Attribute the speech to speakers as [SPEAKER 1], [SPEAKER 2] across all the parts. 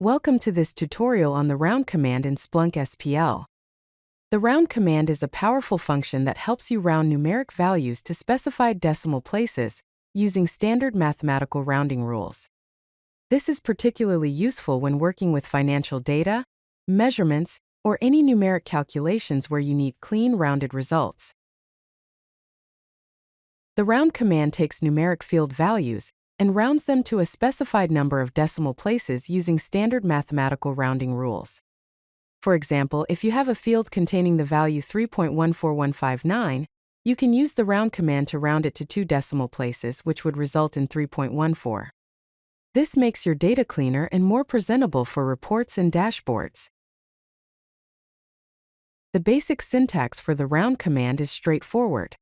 [SPEAKER 1] Welcome to this tutorial on the round command in Splunk SPL. The round command is a powerful function that helps you round numeric values to specified decimal places using standard mathematical rounding rules. This is particularly useful when working with financial data, measurements, or any numeric calculations where you need clean, rounded results. The round command takes numeric field values and rounds them to a specified number of decimal places using standard mathematical rounding rules. For example, if you have a field containing the value 3.14159, you can use the round command to round it to 2 decimal places, which would result in 3.14. This makes your data cleaner and more presentable for reports and dashboards. The basic syntax for the round command is straightforward.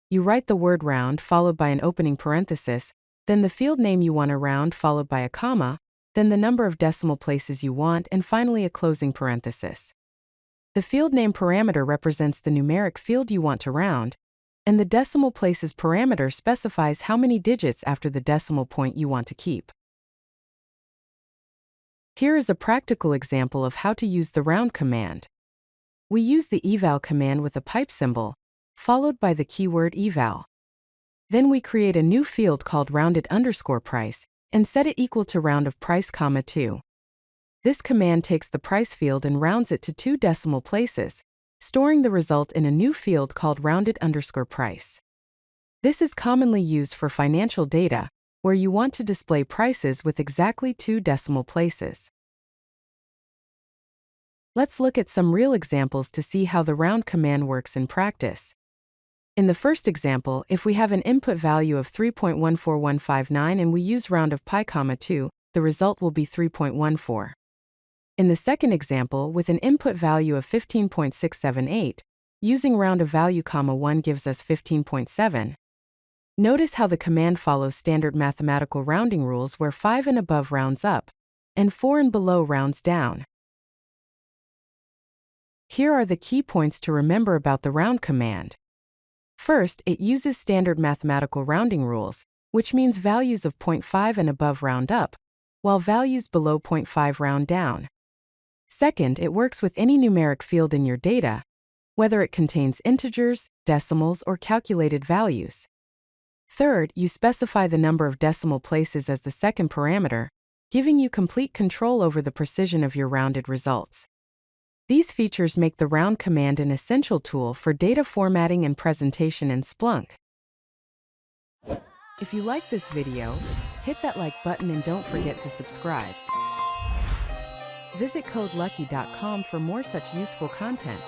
[SPEAKER 1] You write the word round followed by an opening parenthesis, then the field name you want to round followed by a comma, then the number of decimal places you want, and finally a closing parenthesis. The field name parameter represents the numeric field you want to round, and the decimal places parameter specifies how many digits after the decimal point you want to keep. Here is a practical example of how to use the round command. We use the eval command with a pipe symbol, followed by the keyword eval. Then we create a new field called rounded_price and set it equal to round of price, 2. This command takes the price field and rounds it to 2 decimal places, storing the result in a new field called rounded_price. This is commonly used for financial data, where you want to display prices with exactly 2 decimal places. Let's look at some real examples to see how the round command works in practice. In the first example, if we have an input value of 3.14159 and we use round of pi, 2, the result will be 3.14. In the second example, with an input value of 15.678, using round of value, 1 gives us 15.7. Notice how the command follows standard mathematical rounding rules where 5 and above rounds up, and 4 and below rounds down. Here are the key points to remember about the round command. First, it uses standard mathematical rounding rules, which means values of 0.5 and above round up, while values below 0.5 round down. Second, it works with any numeric field in your data, whether it contains integers, decimals, or calculated values. Third, you specify the number of decimal places as the second parameter, giving you complete control over the precision of your rounded results. These features make the round command an essential tool for data formatting and presentation in Splunk. If you like this video, hit that like button and don't forget to subscribe. Visit CodeLucky.com for more such useful content.